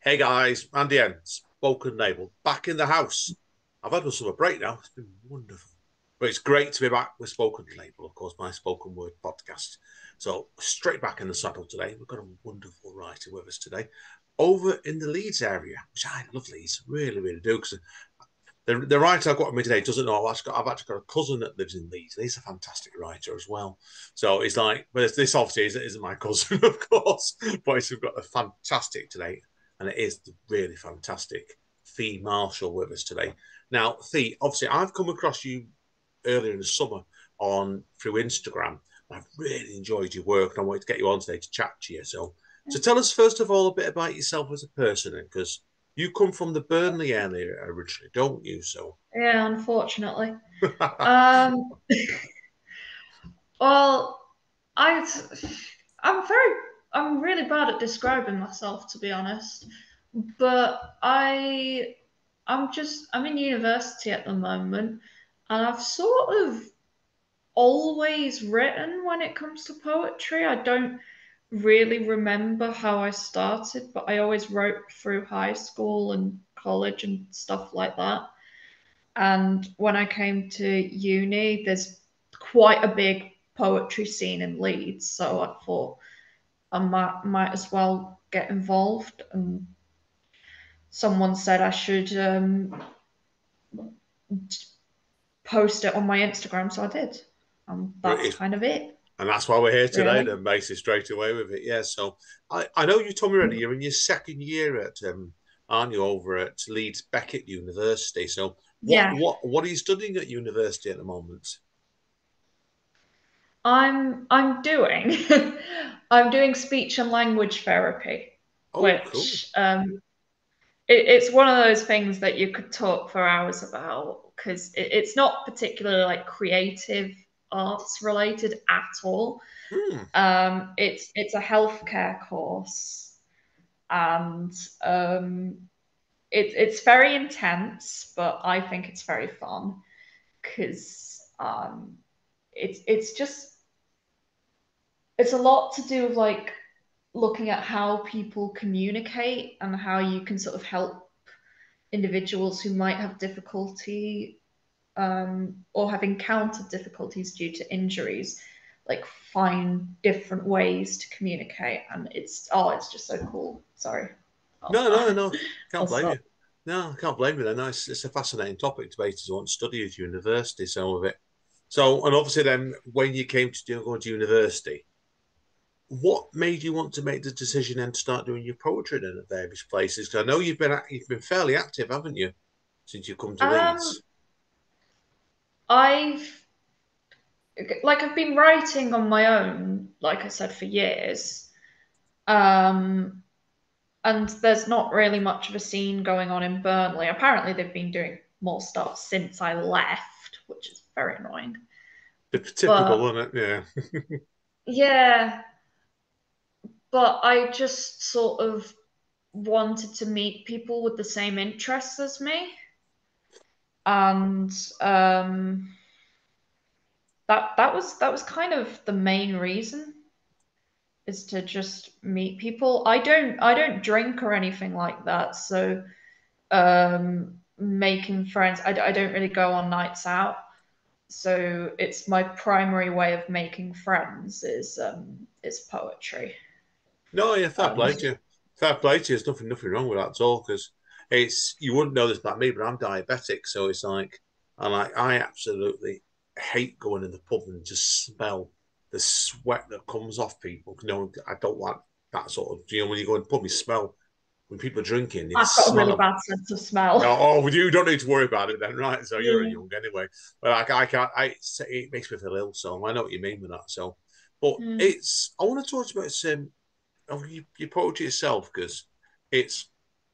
Hey guys, Andy N, Spoken Label, back in the house. I've had a summer break now. It's been wonderful. But it's great to be back with Spoken Label, of course, my spoken word podcast. So straight back in the saddle today. We've got a wonderful writer with us today over in the Leeds area, which I love Leeds, really, really do. Because the writer I've got with me today doesn't know I've actually got a cousin that lives in Leeds. And he's a fantastic writer as well. So it's like, but this obviously isn't my cousin, of course, but we've got a fantastic today, and it is really fantastic. Fee Marshall with us today. Now, Fee, obviously, I've come across you earlier in the summer on through Instagram. I've really enjoyed your work, and I wanted to get you on today to chat to you. So tell us first of all a bit about yourself as a person, because you come from the Burnley area originally, don't you? So, Yeah, unfortunately. Um, well, I, I'm very, I'm really bad at describing myself, to be honest. But I'm in university at the moment, and I've sort of always written when it comes to poetry. I don't really remember how I started, but I always wrote through high school and college and stuff like that. And when I came to uni, there's quite a big poetry scene in Leeds, so I thought I might as well get involved. And someone said I should post it on my Instagram, so I did. And that's and kind of it, that's why we're here today, really. then, basically, straight away with it. Yeah. So, I know you told me already you're in your second year aren't you, over at Leeds Beckett University? So, Yeah, what are you studying at university at the moment? I'm doing I'm doing speech and language therapy, Oh, cool. which it's one of those things that you could talk for hours about because it's not particularly like creative arts related at all. Hmm. It's a healthcare course, and it's very intense, but I think it's very fun because it's just it's a lot to do with like looking at how people communicate and how you can sort of help individuals who might have difficulty or have encountered difficulties due to injuries, like find different ways to communicate. And it's just so cool. Sorry, No, I'll, no, no. I'll Can't blame stop. you. No, I can't blame you. Then, no, it's a fascinating topic to basically want to study at university. Some of it. So, and obviously, then when you came to go to university, what made you want to make the decision and start doing your poetry then at various places? Because I know you've been fairly active, haven't you, since you come to Um, Leeds? I've I've been writing on my own, like I said, for years. Um, and there's not really much of a scene going on in Burnley. Apparently, they've been doing more stuff since I left, which is very annoying. Typical, But isn't it? Yeah. yeah, but I just sort of wanted to meet people with the same interests as me, and um, that was kind of the main reason is to just meet people. I don't drink or anything like that, so making friends. I don't really go on nights out, so it's my primary way of making friends is poetry. No, yeah, fair And play to you. Fair play to you. There's nothing wrong with that at all. Because it's you wouldn't know this about me, but I'm diabetic, so it's like I absolutely hate going in the pub and just smell the sweat that comes off people. No, I don't like that sort of. When you go in the pub, you smell when people are drinking, you I've got a smell really them. bad sense of smell. Oh, you don't need to worry about it then, right? So you're Yeah. young anyway. But I can't. It makes me feel ill. So I know what you mean with that. So, but Mm. it's. I want to talk about your poetry itself, because it's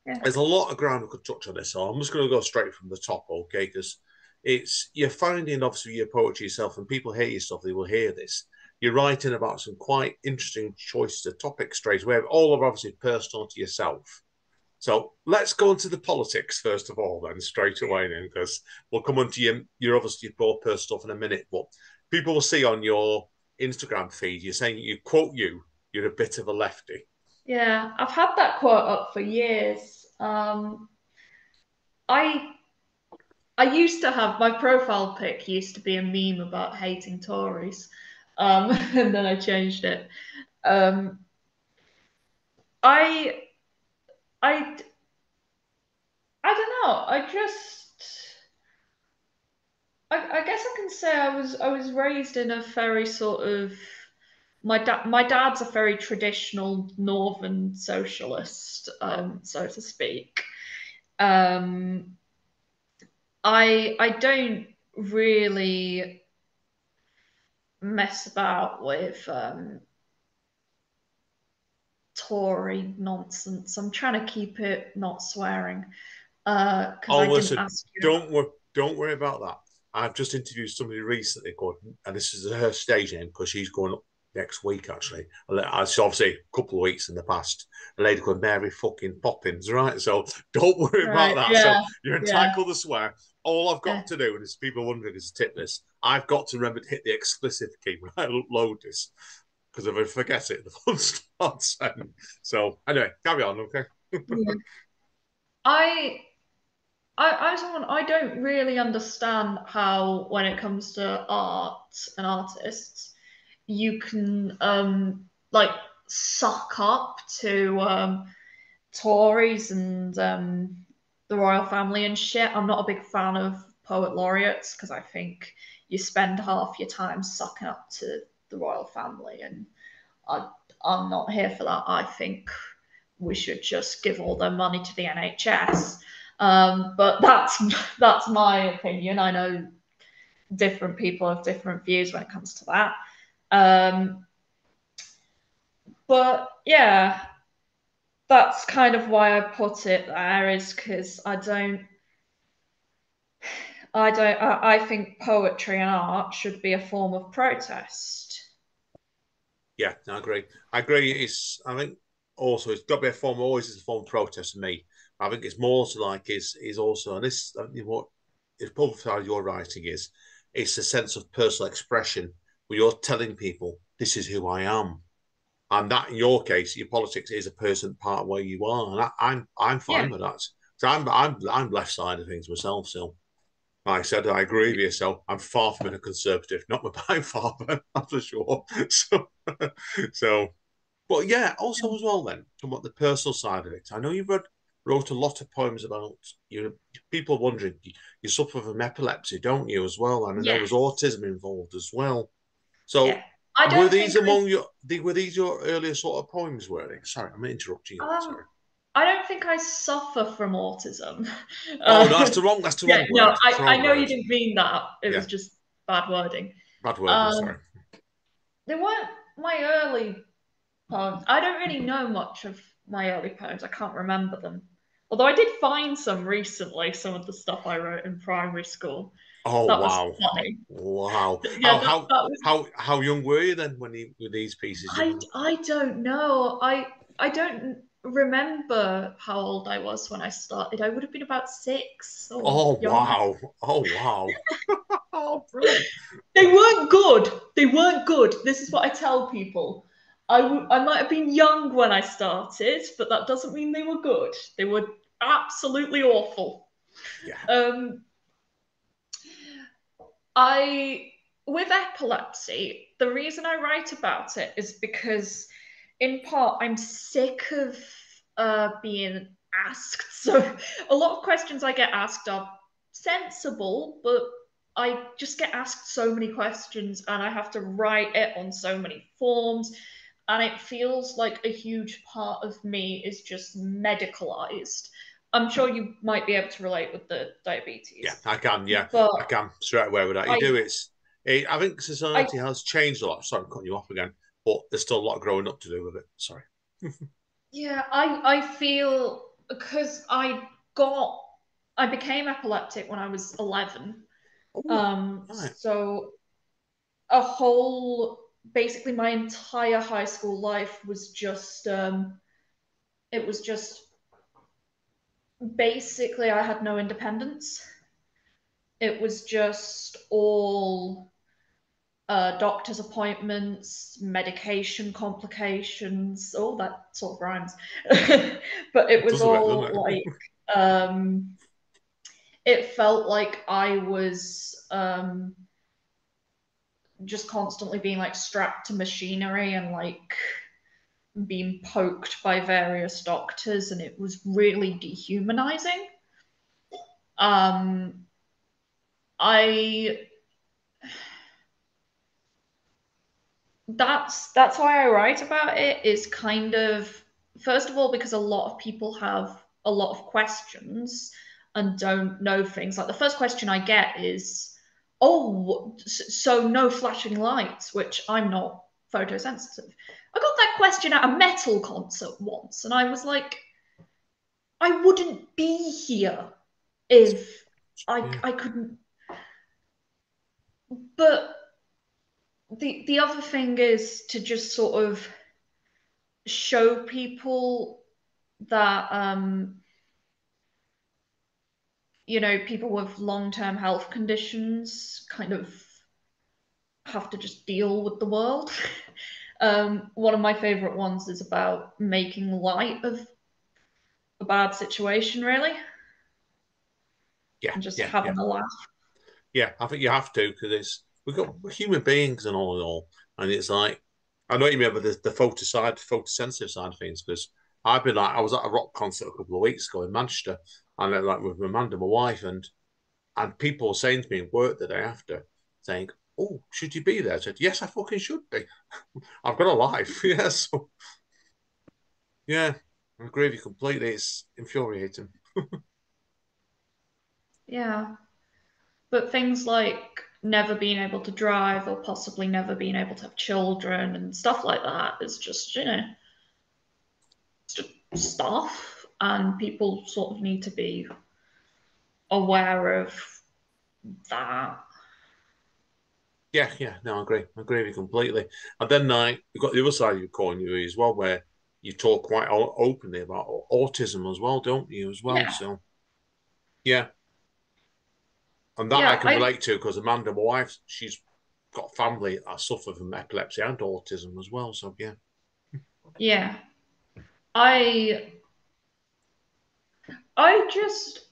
Yeah. there's a lot of ground we could touch on this. So I'm just going to go straight from the top, okay? Because it's you're finding obviously your poetry yourself, and people hear your stuff, they will hear this. You're writing about some quite interesting choices of topics straight away, all are obviously personal to yourself. So let's go into the politics first of all, then straight away, then, because we'll come on to your obviously your personal stuff in a minute. But people will see on your Instagram feed, you're saying you quote you're a bit of a lefty. Yeah, I've had that quote up for years. I I used to have my profile pic used to be a meme about hating Tories, and then I changed it. Um, I I I don't know. I guess I can say I was raised in a very sort of my dad's a very traditional northern socialist, so to speak. Um, I don't really mess about with Tory nonsense. I'm trying to keep it not swearing because Oh, I didn't listen, ask you. don't worry about that. I've just interviewed somebody recently called, and this is her stage name because she's going up next week actually. It's obviously a couple of weeks in the past. A lady called Mary fucking Poppins, right? So don't worry about Right? that. So Yeah, you're yeah, entitled to swear. All I've got yeah. to do, and as people wondering, is tip this. I've got to remember to hit the explicit key when I upload this because if I forget it, the phone starts saying. So anyway, carry on, okay? Yeah. I I someone I don't really understand how when it comes to art and artists, you can like suck up to Tories and the royal family and shit. I'm not a big fan of poet laureates because I think you spend half your time sucking up to the royal family, and I, I'm not here for that. I think we should just give all their money to the NHS. But that's my opinion. I know different people have different views when it comes to that. Um, but yeah, that's kind of why I put it there is because I think poetry and art should be a form of protest. Yeah, I agree. I agree. I think also it's got to be a form. Always is a form of protest to me. I think it's more to like is also and this what is probably how your writing is. It's a sense of personal expression where you're telling people this is who I am, and that in your case, your politics is a person part of where you are, and I'm Yeah, fine with that. So I'm left side of things myself. So like I said, I agree with you. So I'm far from a conservative, not by far, but that's for sure. So, so but yeah, also as well then, talking about the personal side of it. I know wrote a lot of poems about people wondering you suffer from epilepsy, don't you, as well? And I know there's yes, autism involved as well. yeah. So I were don't these think among were these your earlier sort of poems, were they? Sorry, I'm interrupting you there, sorry. I don't think I suffer from autism. Oh Uh, no, that's the yeah, wrong no, word. It's the I wrong know you word. didn't mean that. It Yeah, was just bad wording. bad wording, sorry. Um, they weren't my early poems. I don't really know much of my early poems. I can't remember them. Although I did find some recently, some of the stuff I wrote in primary school. Oh That was wow. funny. Wow. Yeah, that was. How young were you then when you with these pieces you wrote? I don't know. I don't remember how old I was when I started. I would have been about 6 or Oh younger. wow. Oh wow. Oh brilliant. They weren't good. They weren't good. This is what I tell people. I might have been young when I started, but that doesn't mean they were good. They were absolutely awful. Yeah. Um, I with epilepsy, the reason I write about it is because, in part, I'm sick of being asked. So a lot of questions I get asked are sensible, but I just get asked so many questions, and I have to write it on so many forms, and it feels like a huge part of me is just medicalized. I'm sure you might be able to relate with the Yeah, diabetes, I can. Yeah, but I can straight away with that. You I do I think I society has changed a lot. Sorry, I'm cutting you off again, but there's still a lot of growing up to do with it. Sorry. yeah, I feel because got I became epileptic when I was 11. Oh, right. So a whole basically my entire high school life was just it was just basically I had no independence. It was just all doctor's appointments, medication complications, all that sort of rhymes. But it It was does a bit, doesn't all it? like, it felt like I was just constantly being like strapped to machinery and like being poked by various doctors, and it was really dehumanizing. Um, I that's why I write about it, is kind of, first of all, because a lot of people have a lot of questions and don't know things. Like the first question I get is, "Oh, so no flashing lights," which I'm not photosensitive. I got that question at a metal concert once, and I was like, I wouldn't be here if Yeah, I couldn't. But the other thing is to just sort of show people that people with long-term health conditions kind of have to just deal with the world. One of my favorite ones is about making light of a bad situation, really, yeah, and just yeah, yeah. having a laugh. Yeah, I think you have to because we're human beings and all in all, and it's like I know what you mean, but the photosensitive side of things. Because I was at a rock concert a couple of weeks ago in Manchester, and like with Amanda, my wife, and people were saying to me in work the day after, saying, "Oh, should you be there?" I said, "Yes, I fucking should be. I've got a life." Yeah, so yeah, I agree with you completely. It's infuriating. Yeah, but things like never being able to drive or possibly never being able to have children and stuff like that is just, it's just stuff, and people sort of need to be aware of that. Yeah, yeah, no, I agree with you completely. And then you've got the other side of your coin, you as well, where you talk quite openly about autism as well, don't you? As well, Yeah, so yeah, and that I yeah, can relate to because Amanda, my wife, she's got family that suffer from epilepsy and autism as well. So yeah, yeah. I I just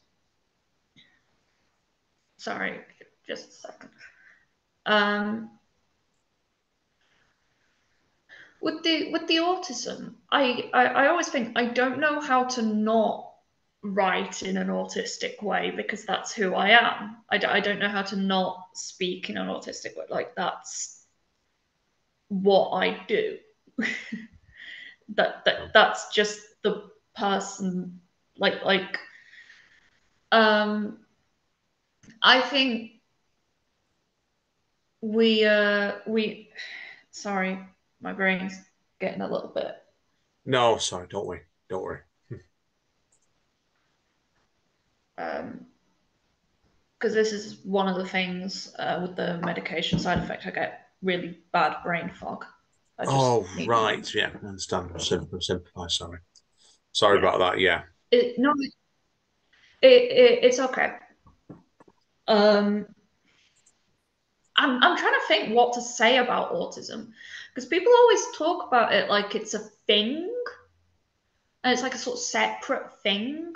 sorry, just a second. Um, with the autism, I always think I don't know how to not write in an autistic way because that's who I am. I don't know how to not speak in an autistic way. Like that's what I do. That's just the person. Like um, I think we sorry, my brain's getting a little bit no, sorry, don't worry. um because this is one of the things with the medication side effect. I get really bad brain fog. I just Oh need a right, moment. yeah, I understand. Sympathise. Sorry Yeah, about that. Yeah. no, it's okay. Um, I'm trying to think what to say about autism because people always talk about it like it's a thing and it's like a sort of separate thing.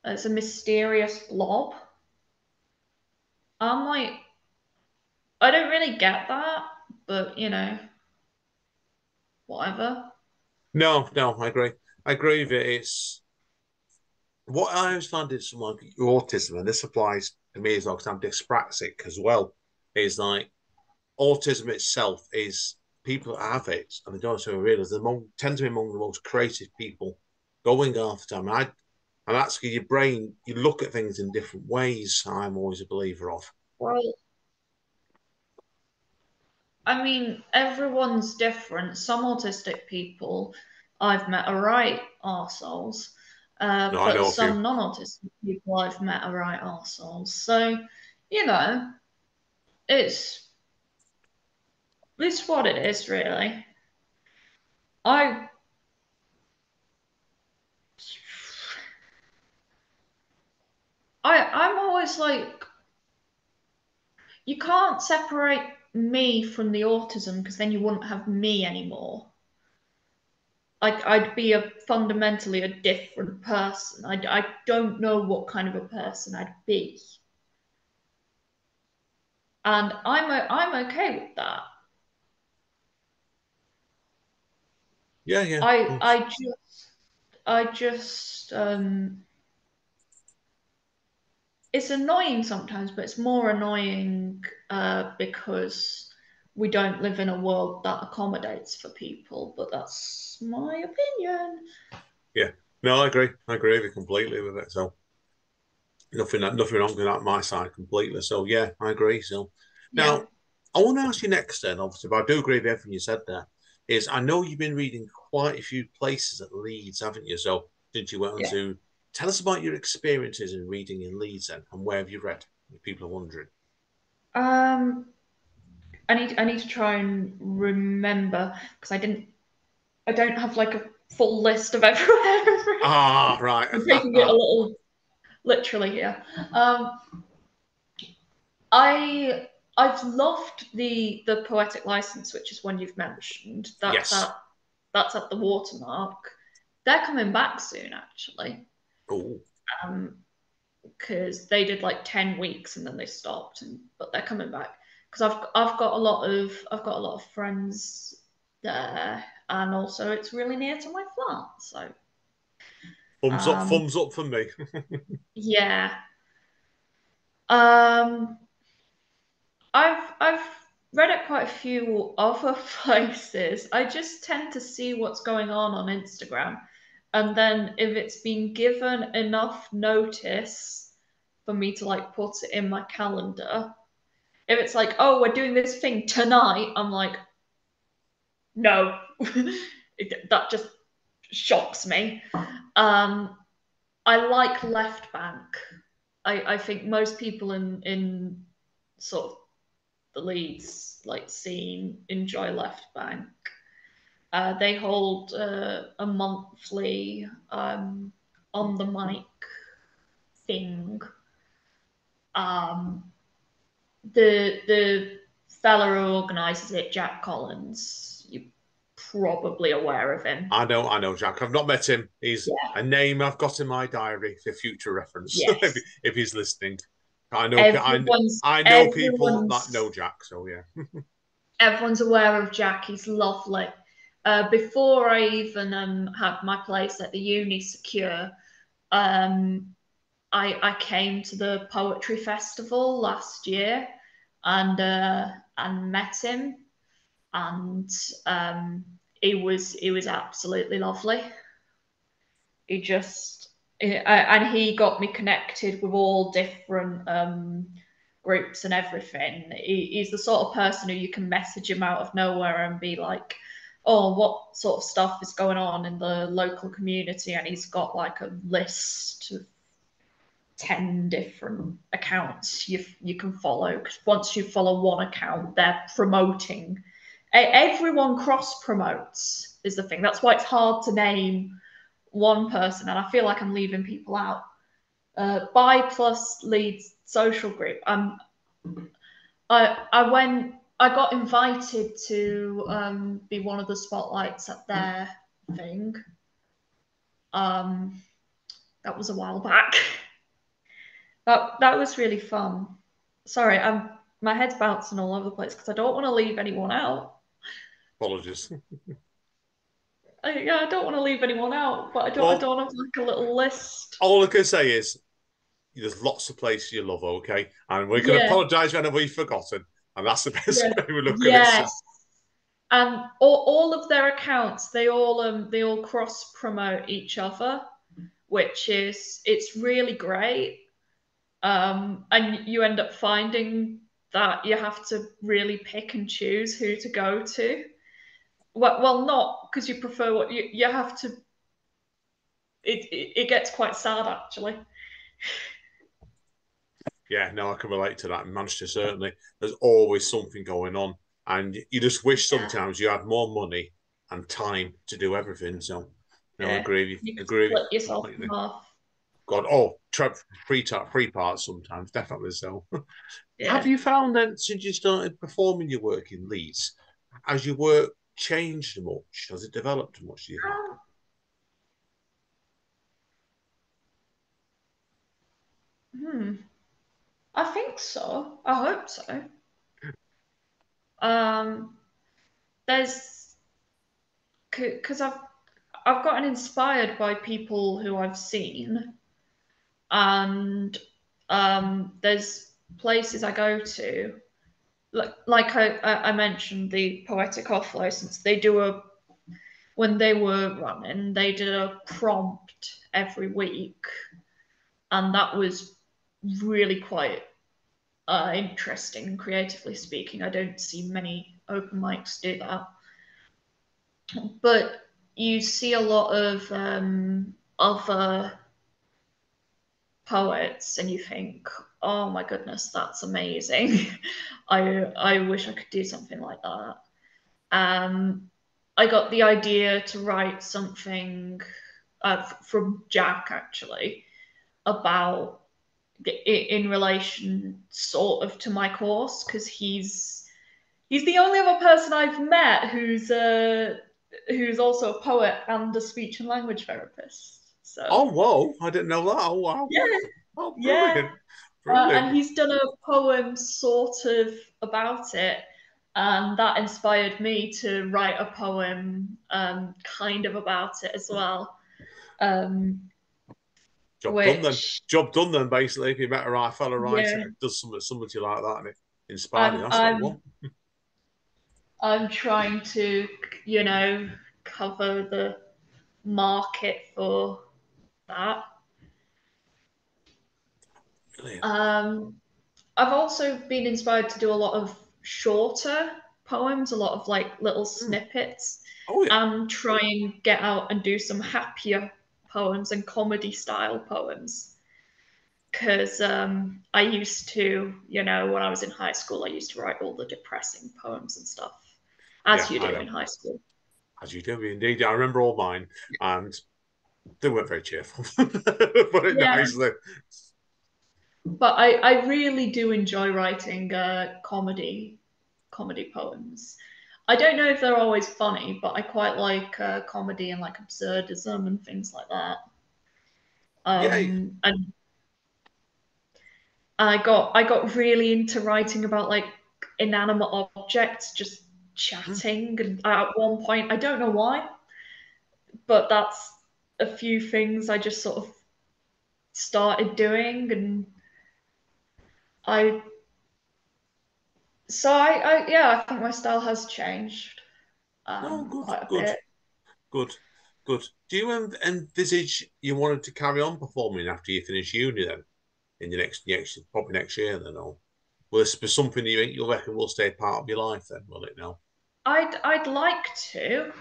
It's a mysterious blob. I'm like, I don't really get that, but whatever. No, no, I agree. I agree with it. It's what I always found in someone with autism, and this applies to me as well because I'm dyspraxic as well, is like autism itself is people that have it and they don't necessarily realize tend to be among the most creative people going half the time. And that's your brain, you look at things in different ways. I'm always a believer of. Well, I mean, everyone's different. Some autistic people I've met are right arseholes, No, I but know a few. some non-autistic people I've met are right arseholes. So, you know, it's it's what it is, really. I I'm always like, you can't separate me from the autism because then you wouldn't have me anymore. Like I'd be a fundamentally a different person. I don't know what kind of a person I'd be, and I'm okay with that. Yeah, yeah. I Mm. I just I just it's annoying sometimes, but it's more annoying because we don't live in a world that accommodates for people. But that's my opinion. Yeah. No, I agree. I agree with you completely with it. So nothing wrong with that my side completely. So yeah, I agree. So Yeah, now I want to ask you next then, obviously, but I do agree with everything you said there. Is I know you've been reading quite a few places at Leeds, haven't you? So did you went on yeah. to tell us about your experiences in reading in Leeds then, and where have you read? If people are wondering. Um, I need to try and remember because I don't have like a full list of everywhere I've read. Ah, right. I'm taking it a little literally here. Um, I I've loved the poetic license, which is one you've mentioned. Yes. That's at the Watermark. They're coming back soon, actually, Oh, because they did like 10 weeks and then they stopped, but they're coming back because I've got a lot of friends there, and also it's really near to my flat, so um, thumbs up for me. yeah. Um, I've read at quite a few other places. I just tend to see what's going on Instagram, and then if it's been given enough notice for me to like put it in my calendar, if it's like, oh, we're doing this thing tonight, I'm like, no, that just shocks me. Um, I like Left Bank. I think most people in sort of the Leeds like scene enjoy Left Bank. They hold a monthly on the mic thing. Um, the fella who organises it, Jack Collins, you're probably aware of him. I know, Jack. I've not met him. He's Yeah. a name I've got in my diary for future reference Yes. if he's listening. I know, Everyone's I know people that know everyone's Jack. So yeah, everyone's aware of Jack. He's lovely. Before I even had my place at the uni secure, um, I came to the poetry festival last year and met him, and um, he was absolutely lovely. He just and he got me connected with all different groups and everything. He's the sort of person who you can message him out of nowhere and be like, "Oh, what sort of stuff is going on in the local community?" And he's got like a list of 10 different accounts you can follow. Because once you follow one account, they're promoting. Everyone cross promotes is the thing. That's why it's hard to name one person, and I feel like I'm leaving people out. Buy Plus Leeds social group. I got invited to be one of the spotlights at their thing. Um, that was a while back. That was really fun. Sorry, my head's bouncing all over the place because I don't want to leave anyone out. apologies. Yeah, I don't want to leave anyone out, but I Well, don't have like a little list. all I can say is there's lots of places you love. Okay, and we can Yeah, apologise whenever we've forgotten, and that's the best yeah, way we look at it. So yes. And all of their accounts, they all cross promote each other, which is it's really great. And you end up finding that you have to really pick and choose who to go to. Well, not because you prefer what you have to. It gets quite sad actually. yeah, no, I can relate to that. In Manchester, certainly, there's always something going on, and you just wish Yeah, sometimes you had more money and time to do everything. So, no, I yeah. agree with you. You could Agree with you split yourself in completely. half. God, oh, three parts sometimes, definitely so. Have Yeah. you found then, since you started performing your work in Leeds, has your work changed much? Has it developed much, do you think? Um, hmm. I think so. I hope so. Um, there's because I've gotten inspired by people who I've seen, and there's places I go to. Like I mentioned, the poetic off license. They do a when they were running, they did a prompt every week, and that was really quite interesting, creatively speaking. I don't see many open mics do that, but you see a lot of other poets, and you think, "Oh my goodness, that's amazing! I wish I could do something like that." Um, I got the idea to write something from Jack actually about in relation sort of to my course because he's the only other person I've met who's also a poet and a speech and language therapist. So Oh, whoa, I didn't know that. Oh, wow. yeah, Oh, yeah, brilliant. Brilliant. and he's done a poem sort of about it, and that inspired me to write a poem kind of about it as well. Um, Job done then. which Job done then, basically. If you met a right fellow writer yeah, that does something to you like that and it inspired you, I'm that's what you I'm want. I'm trying to cover the market for that. Brilliant. Um, I've also been inspired to do a lot of shorter poems, a lot of like little Mm. snippets, Oh, yeah. and try and get out and do some happier poems and comedy style poems. Because I used to, when I was in high school, I used to write all the depressing poems and stuff, Yeah, as you I do know. in high school. As you do, indeed. I remember all mine, and they weren't very cheerful. Put it Yeah, nicely. but I really do enjoy writing comedy poems. I don't know if they're always funny, but I quite like comedy and like absurdism and things like that. Yeah. And I got really into writing about like inanimate objects just Mm. chatting, and at one point I don't know why, but that's a few things I just sort of started doing, and I yeah, I think my style has changed Oh, good, quite a good, bit. good, good. Do you envisage you wanted to carry on performing after you finish uni then? In your next probably next year then, or will this be something you reckon will stay part of your life then, will it now? I'd like to.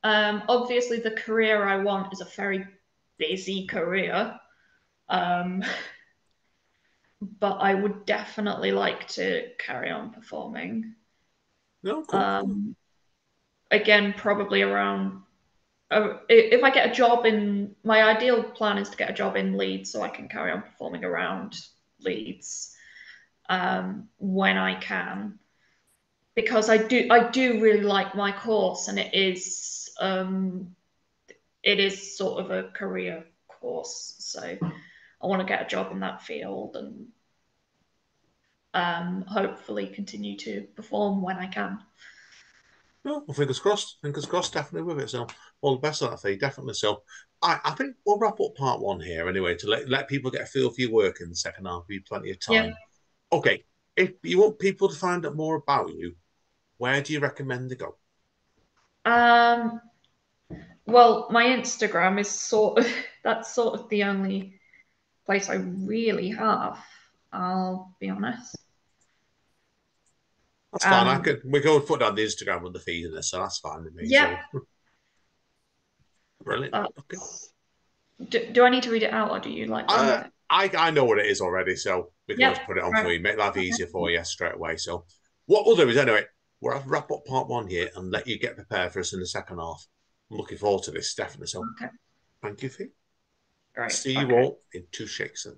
Obviously, the career I want is a very busy career, um, but I would definitely like to carry on performing. No, cool. Um, Again, probably around. If I get a job in, my ideal plan is to get a job in Leeds so I can carry on performing around Leeds when I can, because I do really like my course, and it is sort of a career course. So I want to get a job in that field and hopefully continue to perform when I can. No, well, fingers crossed, definitely with it. So all the best of that for you, definitely. So I think we'll wrap up part one here anyway to let people get a feel for your work in the second half. Be plenty of Yeah. time. Okay, if you want people to find out more about you, where do you recommend they go? Um, well, my Instagram is sort of that's sort of the only place I really have. I'll be honest. That's fine. Um, We can put down the Instagram with the feed in this, so that's fine with me. yep. So brilliant. Okay. Do I need to read it out, or do you like know it? I know what it is already, so we can Yep. always put it on for Right. you, make life easier Okay. for you straight away. So what we'll do is anyway, we'll wrap up part one here and let you get prepared for us in the second half. I'm looking forward to this, definitely. So Okay. thank you, Fee. Right. See you Okay. all in two shakes and